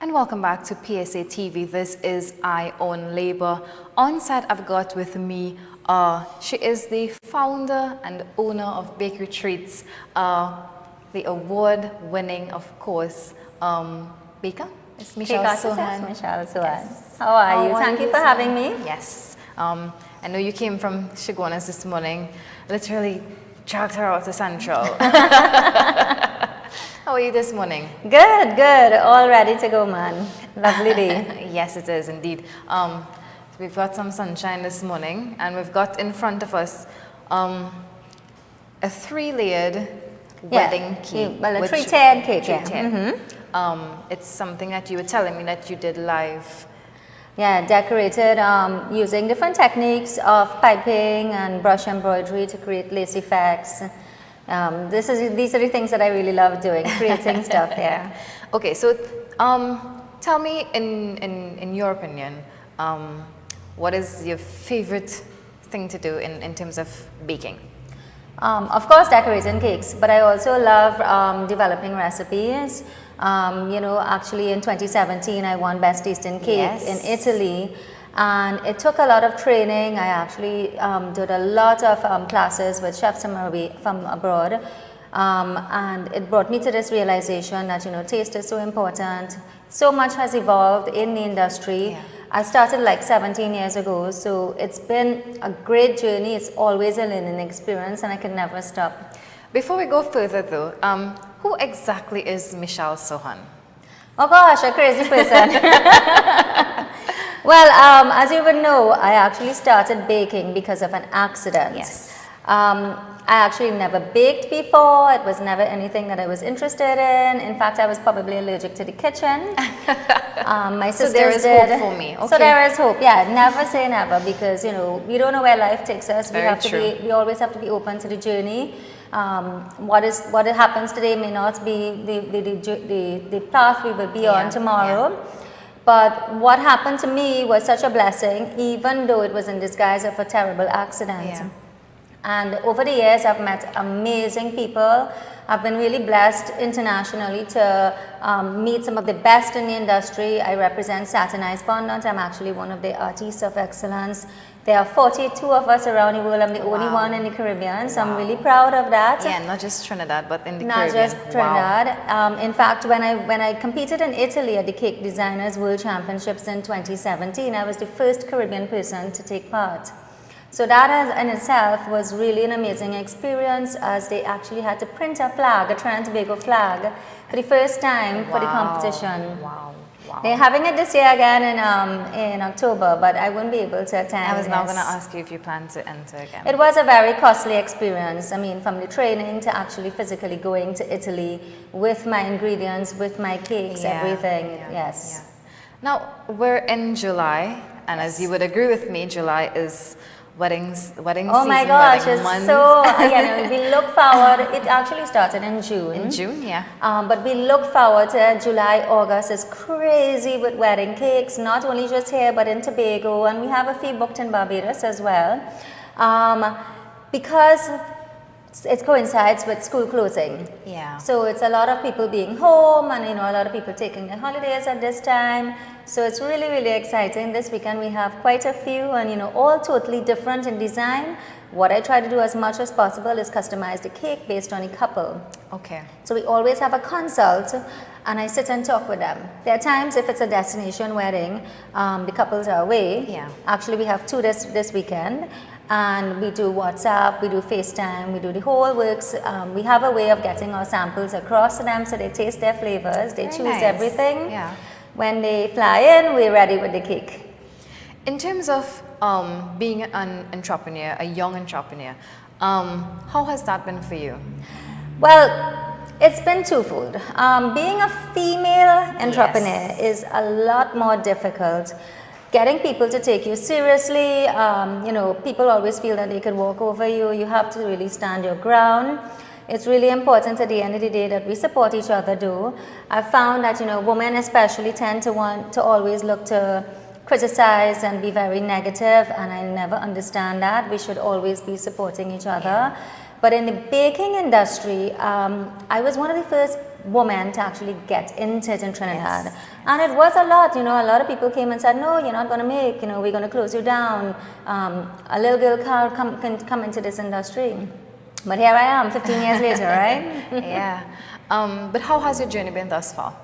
And welcome back to PSA TV. This is Eye on Labor. On set, I've got with me, she is the founder and owner of Bakery Treatz, the award-winning, of course, baker. It's Michelle Sohan. Michelle Sohan. Yes. How are you? Thank you for having me. Yes. I know you came from Shigonas this morning. Literally dragged her out to Central. How are you this morning? Good, good. All ready to go, man. Lovely day. Yes, it is indeed. We've got some sunshine this morning, and we've got in front of us a three-layered wedding cake. Well, a three-tiered cake. It's something that you were telling me that you did live. Yeah, decorated using different techniques of piping and brush embroidery to create lace effects. These are the things that I really love doing, creating stuff here. Okay, so tell me, in your opinion, what is your favorite thing to do in terms of baking? Of course, decorating cakes, but I also love developing recipes. You know, actually in 2017, I won Best Tasting Cake in Italy. And it took a lot of training. I actually did a lot of classes with chefs from abroad. And it brought me to this realization that, you know, taste is so important. So much has evolved in the industry. Yeah. I started like 17 years ago, so it's been a great journey. It's always a learning experience, and I can never stop. Before we go further though, who exactly is Michelle Sohan? Oh gosh, a crazy person. Well, as you would know, I actually started baking because of an accident. Yes. I actually never baked before. It was never anything that I was interested in. In fact, I was probably allergic to the kitchen. My sisters So there is hope for me. Okay. So there is hope. Yeah, never say never, because you know we don't know where life takes us. We always have to be open to the journey. What happens today may not be the path we will be on tomorrow. Yeah. But what happened to me was such a blessing, even though it was in disguise of a terrible accident. Yeah. And over the years, I've met amazing people. I've been really blessed internationally to meet some of the best in the industry. I represent Satinized Fondant. I'm actually one of the artists of excellence. There are 42 of us around the world. I'm the only one in the Caribbean, so I'm really proud of that. Yeah, not just Trinidad, but in the Caribbean. Not just Trinidad. In fact, when I competed in Italy at the Cake Designers World Championships in 2017, I was the first Caribbean person to take part. So that in itself was really an amazing experience, as they actually had to print a flag, a Trinidad and Tobago flag, for the first time for the competition. Wow. Wow. They're having it this year again in October, but I won't be able to attend. I was now going to ask you if you plan to enter again. It was a very costly experience. I mean, from the training to actually physically going to Italy with my ingredients, with my cakes, everything. Yes. Yeah. Now, we're in July, and as you would agree with me, July is wedding season, oh my gosh, wedding it's month. so, we look forward. It actually started in June. In June, yeah. But we look forward to July, August. It's crazy with wedding cakes, not only just here, but in Tobago. And we have a few booked in Barbados as well. Because it coincides with school closing. Yeah. So it's a lot of people being home, and you know, a lot of people taking their holidays at this time. So it's really, really exciting. This weekend we have quite a few, and you know, all totally different in design. What I try to do as much as possible is customize the cake based on a couple. Okay. So we always have a consult, and I sit and talk with them. There are times if it's a destination wedding, the couples are away. Yeah. Actually, we have two this weekend. And we do WhatsApp, we do FaceTime, we do the whole works. We have a way of getting our samples across to them so they taste their flavors, they choose everything. Yeah. When they fly in, we're ready with the cake. In terms of being an entrepreneur, a young entrepreneur, how has that been for you? Well, it's been twofold. Being a female entrepreneur is a lot more difficult. Getting people to take you seriously, you know, people always feel that they could walk over you. You have to really stand your ground. It's really important at the end of the day that we support each other though. I've found that, you know, women especially tend to want to always look to criticize and be very negative, and I never understand that. We should always be supporting each other. But in the baking industry, I was one of the first women to actually get into it in Trinidad. Yes. And it was a lot, you know, a lot of people came and said, no, you're not going to make, you know, we're going to close you down. A little girl can come into this industry. But here I am, 15 years later, right? Yeah. But how has your journey been thus far?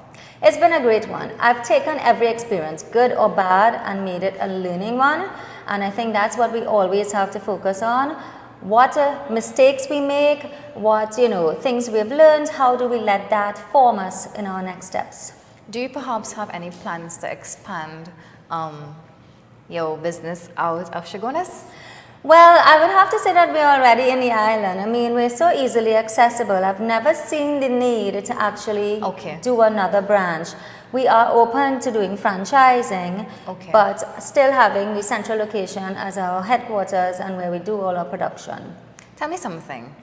It's been a great one. I've taken every experience, good or bad, and made it a learning one. And I think that's what we always have to focus on. What mistakes we make, what, you know, things we've learned, how do we let that form us in our next steps? Do you perhaps have any plans to expand your business out of Chaguanas? Well, I would have to say that we're already in the island. I mean, we're so easily accessible. I've never seen the need to actually do another branch. We are open to doing franchising, but still having the central location as our headquarters and where we do all our production. Tell me something.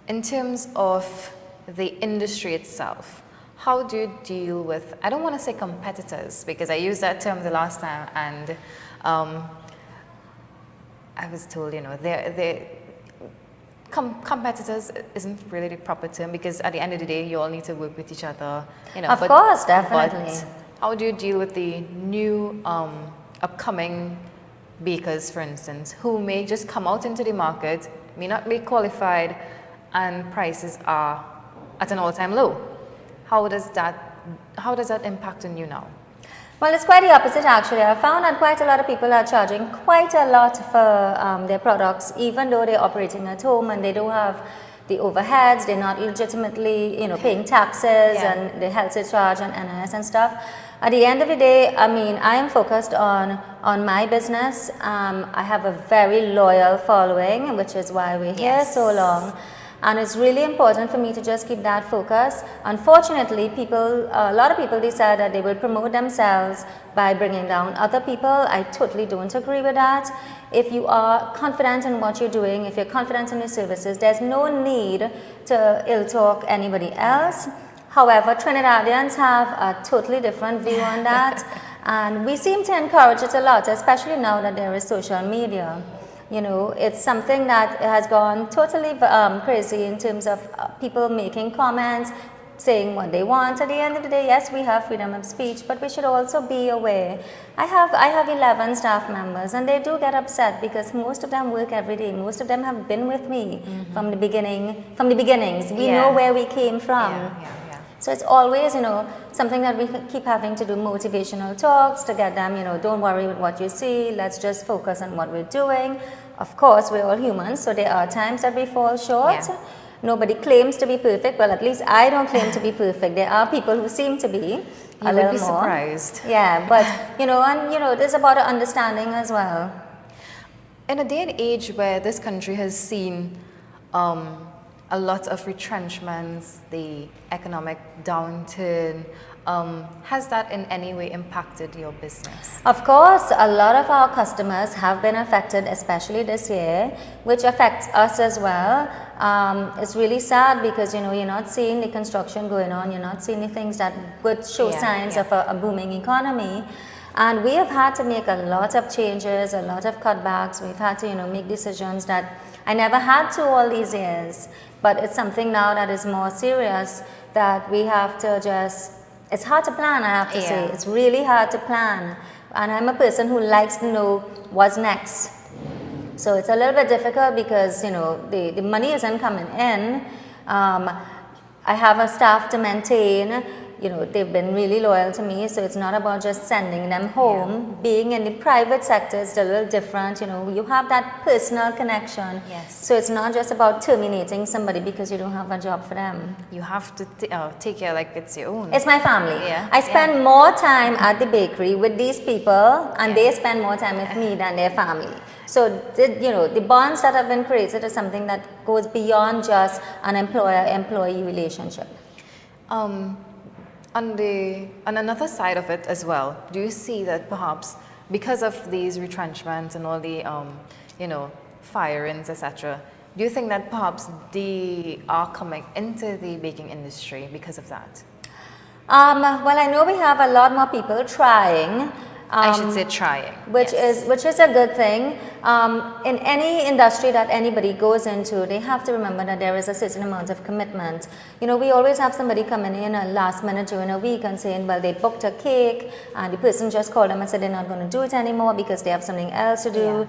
In terms of the industry itself, how do you deal with, I don't want to say competitors, because I used that term the last time, and I was told, you know, competitors isn't really the proper term, because at the end of the day, you all need to work with each other. You know, of course, definitely. But how do you deal with the new upcoming bakers, for instance, who may just come out into the market, may not be qualified, and prices are at an all-time low? How does that impact on you now? Well, it's quite the opposite actually. I found that quite a lot of people are charging quite a lot for their products, even though they're operating at home and they don't have the overheads, they're not legitimately, you know, paying taxes and the health charge and NIS and stuff. At the end of the day, I mean, I am focused on my business. I have a very loyal following, which is why we're here so long. And it's really important for me to just keep that focus. Unfortunately, a lot of people decide that they will promote themselves by bringing down other people. I totally don't agree with that. If you are confident in what you're doing, if you're confident in your services, there's no need to ill-talk anybody else. However, Trinidadians have a totally different view on that. And we seem to encourage it a lot, especially now that there is social media. You know, it's something that has gone totally crazy in terms of people making comments, saying what they want. At the end of the day, yes, we have freedom of speech, but we should also be aware. I have 11 staff members, and they do get upset because most of them work every day. Most of them have been with me from the beginnings. We know where we came from. So it's always, you know, something that we keep having to do motivational talks to get them, you know, don't worry with what you see, let's just focus on what we're doing. Of course, we're all humans, so there are times that we fall short. Nobody claims to be perfect. Well, at least I don't claim to be perfect. There are people who seem to be a little more. You would be surprised. Yeah, but, you know, and, you know, there's about understanding as well. In a day and age where this country has seen a lot of retrenchments, the economic downturn, has that in any way impacted your business? Of course, a lot of our customers have been affected, especially this year, which affects us as well. It's really sad because, you know, you're not seeing the construction going on, you're not seeing the things that would show signs of a booming economy. And we have had to make a lot of changes, a lot of cutbacks. We've had to, you know, make decisions that I never had to all these years. But it's something now that is more serious that we have to just, it's hard to plan, I have to say. It's really hard to plan. And I'm a person who likes to know what's next. So it's a little bit difficult because, you know, the money isn't coming in. I have a staff to maintain. You know, they've been really loyal to me, so it's not about just sending them home. Being in the private sector is a little different. You know, you have that personal connection. So it's not just about terminating somebody because you don't have a job for them. You have to take care like it's your own. It's my family. I spend more time at the bakery with these people, and they spend more time with me than their family. So, you know, the bonds that have been created is something that goes beyond just an employer-employee relationship. On another side of it as well, do you see that perhaps because of these retrenchments and all the, you know, firings, etc., do you think that perhaps they are coming into the baking industry because of that? Well, I know we have a lot more people trying. I should say trying. Which is a good thing. In any industry that anybody goes into, they have to remember that there is a certain amount of commitment. You know, we always have somebody coming in a last minute during a week and saying, well, they booked a cake and the person just called them and said they're not going to do it anymore because they have something else to do.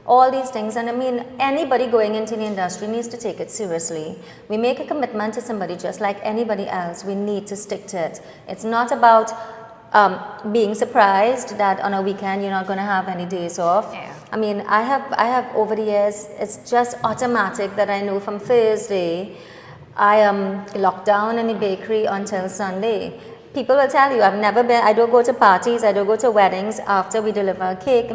All these things, and I mean, anybody going into the industry needs to take it seriously. We make a commitment to somebody just like anybody else. We need to stick to it. It's not about being surprised that on a weekend you're not going to have any days off. Yeah. I mean, I have over the years, it's just automatic that I know from Thursday I am locked down in the bakery until Sunday. People will tell you, I don't go to parties, I don't go to weddings after we deliver a cake.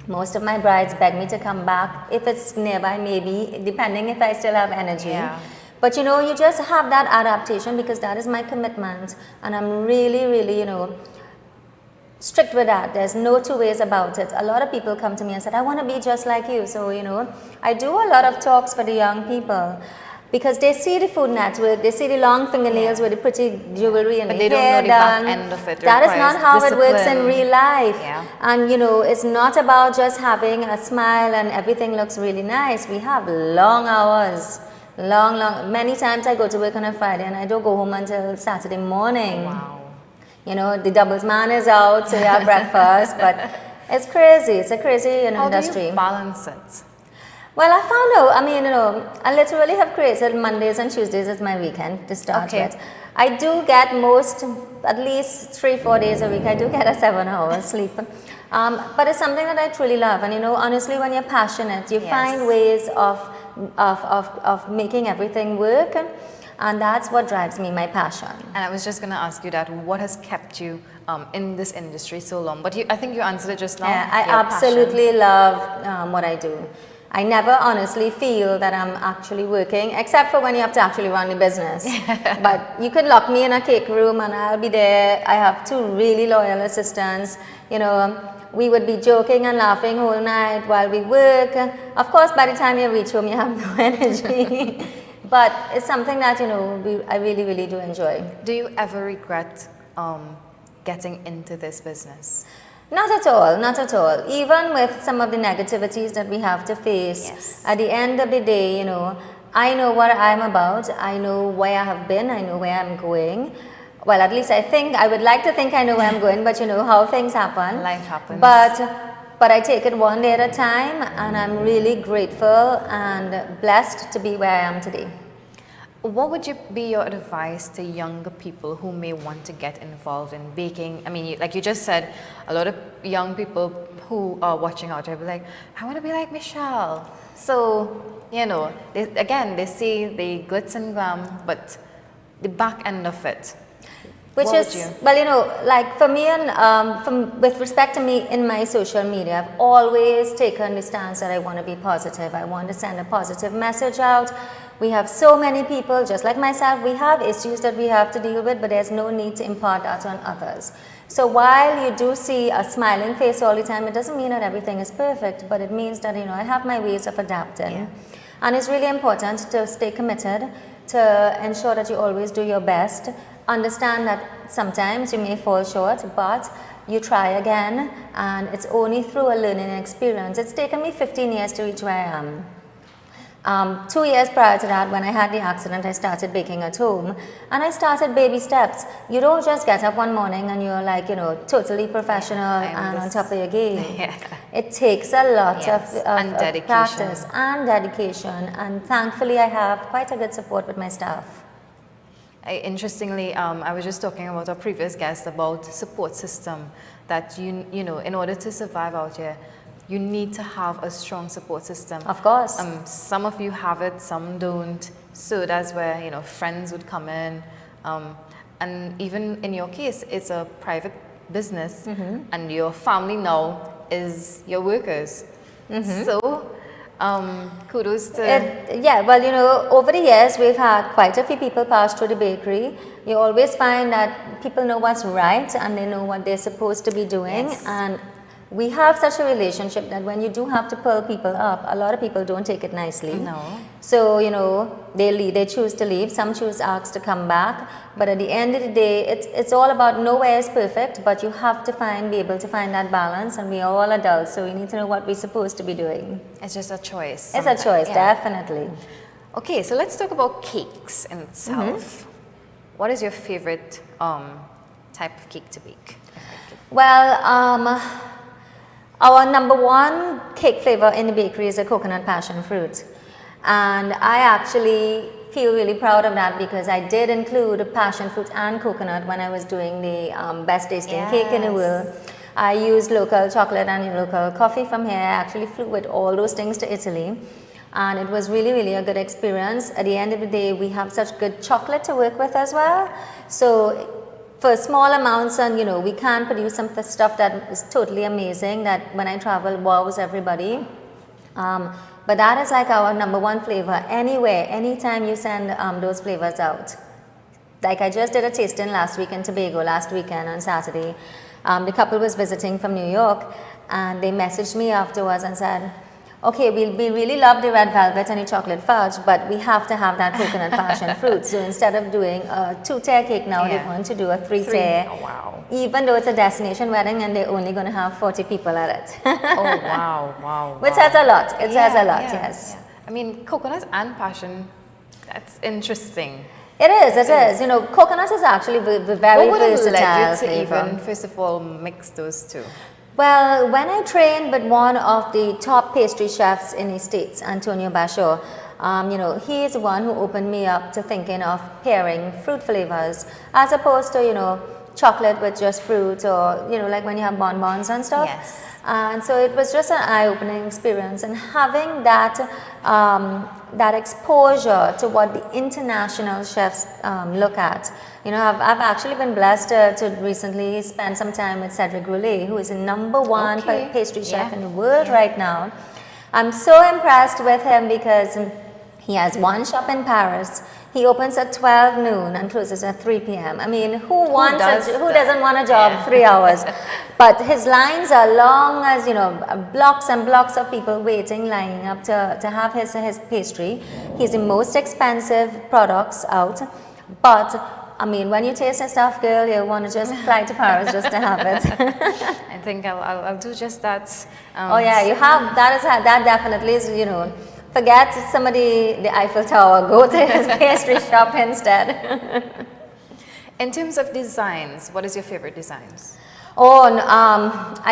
Most of my brides beg me to come back. If it's nearby, maybe, depending if I still have energy. Yeah. But you know, you just have that adaptation because that is my commitment. And I'm really, really, you know, strict with that. There's no two ways about it. A lot of people come to me and said, I want to be just like you. So, you know, I do a lot of talks for the young people. Because they see the Food Network, they see the long fingernails with the pretty jewelry and but the they hair don't know the done. back end of it. That is not how discipline. it works in real life. Yeah. And you know, it's not about just having a smile and everything looks really nice. We have long hours, long. Many times I go to work on a Friday and I don't go home until Saturday morning. Wow. You know, the doubles man is out, so you have breakfast, but it's crazy. It's a crazy industry. How do you balance it? Well, I found out, I mean, you know, I literally have created Mondays and Tuesdays as my weekend to start with. I do get at least 3-4 days a week, I do get a 7-hour sleep. But it's something that I truly love. And you know, honestly, when you're passionate, you find ways of making everything work. And that's what drives me, my passion. And I was just going to ask you that, what has kept you in this industry so long? But I think you answered it just now. Yeah, I absolutely love what I do. I never honestly feel that I'm actually working, except for when you have to actually run the business. But you could lock me in a cake room and I'll be there. I have 2 really loyal assistants. You know, we would be joking and laughing all night while we work. Of course, by the time you reach home, you have no energy. But it's something that, you know, I really, really do enjoy. Do you ever regret getting into this business? Not at all, not at all. Even with some of the negativities that we have to face, at the end of the day, you know, I know what I'm about, I know where I have been, I know where I'm going. Well, at least I would like to think I know where I'm going, but you know how things happen. Life happens. But I take it one day at a time, and I'm really grateful and blessed to be where I am today. What would be your advice to younger people who may want to get involved in baking? I mean, like you just said, a lot of young people who are watching out there will be like, I want to be like Michelle. So, you know, they see the glitz and glam, but the back end of it. Well, you know, like for me and with respect to me in my social media, I've always taken the stance that I want to be positive. I want to send a positive message out. We have so many people, just like myself, we have issues that we have to deal with, but there's no need to impart that on others. So while you do see a smiling face all the time, it doesn't mean that everything is perfect, but it means that, you know, I have my ways of adapting. Yeah. And it's really important to stay committed, to ensure that you always do your best. Understand that sometimes you may fall short, but you try again, and it's only through a learning experience. It's taken me 15 years to reach where I am. 2 years prior to that, when I had the accident, I started baking at home, and I started baby steps. You don't just get up one morning and you're like, you know, totally professional and on top of your game. Yeah. It takes a lot of practice and dedication, and thankfully I have quite a good support with my staff. Interestingly, I was just talking about our previous guest about support system, that you know, in order to survive out here, you need to have a strong support system. Of course. Some of you have it, some don't. So that's where, you know, friends would come in. And even in your case, it's a private business, and your family now is your workers. So kudos to... yeah, well, you know, over the years, we've had quite a few people pass through the bakery. You always find that people know what's right and they know what they're supposed to be doing. And we have such a relationship that when you do have to pull people up, a lot of people don't take it nicely. No. So, you know, they choose to leave, some choose to ask to come back, but at the end of the day, it's all about nowhere is perfect, but you have to be able to find that balance, and we are all adults, so we need to know what we're supposed to be doing. It's just a choice. It's a choice, definitely. Okay, so let's talk about cakes in itself. What is your favorite type of cake to bake? Well, our number one cake flavor in the bakery is a coconut passion fruit. And I actually feel really proud of that because I did include passion fruit and coconut when I was doing the best tasting cake in the world. I used local chocolate and local coffee from here. I actually flew with all those things to Italy. And it was really, really a good experience. At the end of the day, we have such good chocolate to work with as well. So for small amounts, and you know, we can produce some stuff that is totally amazing that when I travel wows everybody. But that is like our number one flavor anywhere, anytime you send those flavors out. Like I just did a tasting last week in Tobago, last weekend on Saturday. The couple was visiting from New York and they messaged me afterwards and said, okay, we really love the red velvet and the chocolate fudge, but we have to have that coconut passion fruit. So instead of doing a 2-tier cake now, they want to do a 3-tier. Oh, wow. Even though it's a destination wedding and they're only going to have 40 people at it. Oh, wow. Which says a lot. It says a lot, yes. Yeah. I mean, coconut and passion, that's interesting. It is. You know, coconut is actually very versatile What would have led you to flavor. even, first of all, mix those two? Well, when I trained with one of the top pastry chefs in the States, Antonio Basho, you know, he is the one who opened me up to thinking of pairing fruit flavors as opposed to, you know, chocolate with just fruit or, you know, like when you have bonbons and stuff. Yes. And so it was just an eye-opening experience, and having that that exposure to what the international chefs look at. You know, I've actually been blessed to recently spend some time with Cedric Roulet, who is the #1 pastry chef in the world right now. I'm so impressed with him because he has one shop in Paris. He opens at 12 noon and closes at 3 p.m. I mean, who doesn't want a job 3 hours? But his lines are long as, you know, blocks and blocks of people waiting, lining up to have his pastry. He's the most expensive products out. But, I mean, when you taste his stuff, girl, you want to just fly to Paris just to have it. I think I'll do just that. Oh yeah, you have, that definitely is, you know, forget the Eiffel Tower, go to his pastry shop instead. In terms of designs, what is your favorite designs? Oh,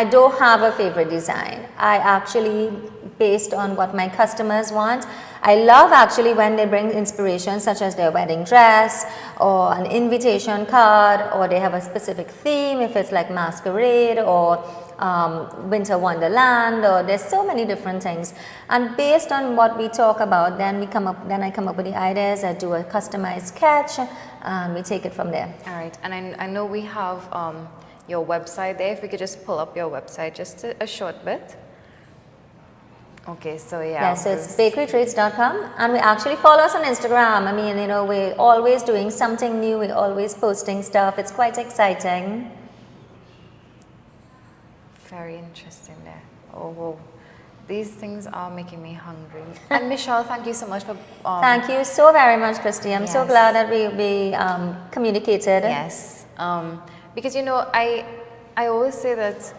I don't have a favorite design. I actually, based on what my customers want, I love actually when they bring inspiration such as their wedding dress or an invitation card, or they have a specific theme, if it's like masquerade or winter wonderland, or there's so many different things. And based on what we talk about, then I come up with the ideas. I do a customized sketch and we take it from there. All right, and I know we have your website there. If we could just pull up your website just a short bit. Okay, so yeah. Yes, so it's bakerytreatz.com, and we actually follow us on Instagram. I mean, you know, we're always doing something new. We're always posting stuff. It's quite exciting. Very interesting there. Oh, whoa. These things are making me hungry. And Michelle, thank you so much for... thank you so very much, Christy. I'm so glad that we communicated. Yes. Because, you know, I always say that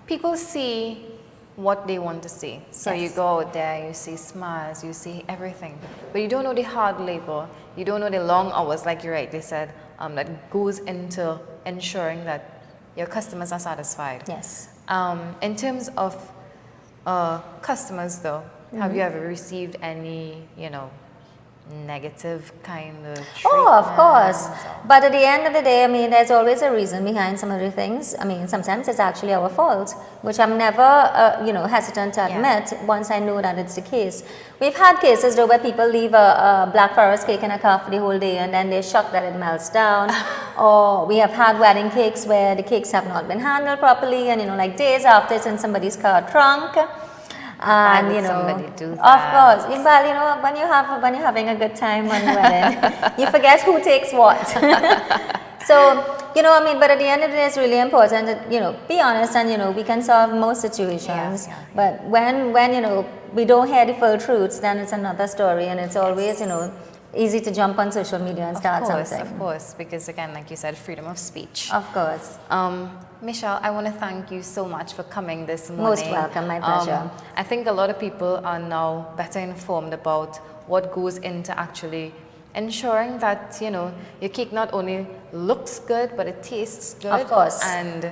people see what they want to see. So you go out there, you see smiles, you see everything. But you don't know the hard labor. You don't know the long hours, like you rightly said, that goes into ensuring that your customers are satisfied. Yes. In terms of customers though, have you ever received any, you know, negative kind of treatment? Oh, of course. But at the end of the day, I mean, there's always a reason behind some of the things. I mean, sometimes it's actually our fault, which I'm never, you know, hesitant to admit once I know that it's the case. We've had cases though where people leave a Black Forest cake in a cup for the whole day and then they're shocked that it melts down. Or we have had wedding cakes where the cakes have not been handled properly, and, you know, like days after it's in somebody's car trunk. And you know, of course, well, you know, when you're having a good time on your wedding, you forget who takes what. So you know, I mean, but at the end of the day, it's really important that, you know, be honest and, you know, we can solve most situations. But when, you know, we don't hear the full truths, then it's another story, and it's always, you know, easy to jump on social media and start something. Of course, because again, like you said, freedom of speech. Of course. Michelle, I want to thank you so much for coming this morning. Most welcome, my pleasure. I think a lot of people are now better informed about what goes into actually ensuring that, you know, your cake not only looks good, but it tastes good. Of course. And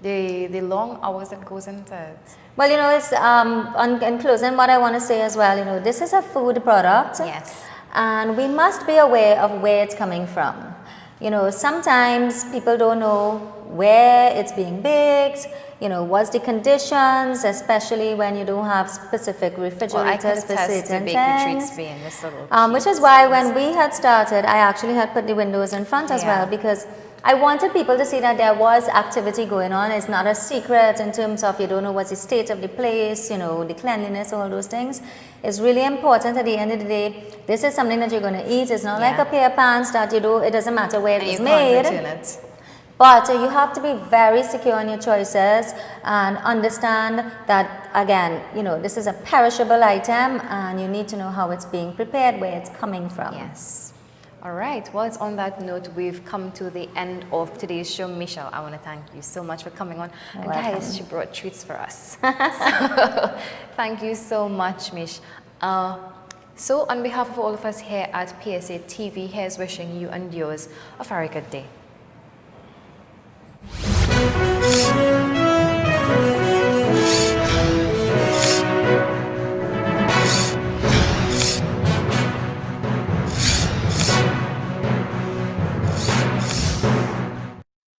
the long hours that goes into it. Well, you know, it's, in closing, what I want to say as well, you know, this is a food product. Yes. And we must be aware of where it's coming from. You know, sometimes people don't know where it's being baked, you know, what's the conditions, especially when you don't have specific refrigerators for certain things. Which is why when we had started, I actually had put the windows in front as well, because I wanted people to see that there was activity going on. It's not a secret in terms of you don't know what's the state of the place, you know, the cleanliness, all those things. It's really important at the end of the day. This is something that you're going to eat. It's not like a pair of pants that you do. It doesn't matter where it was made. But you have to be very secure in your choices and understand that, again, you know, this is a perishable item and you need to know how it's being prepared, where it's coming from. Yes. All right. Well, it's on that note, we've come to the end of today's show. Michelle, I want to thank you so much for coming on. And guys, she brought treats for us. So, thank you so much, Mish. So on behalf of all of us here at PSA TV, here's wishing you and yours a very good day.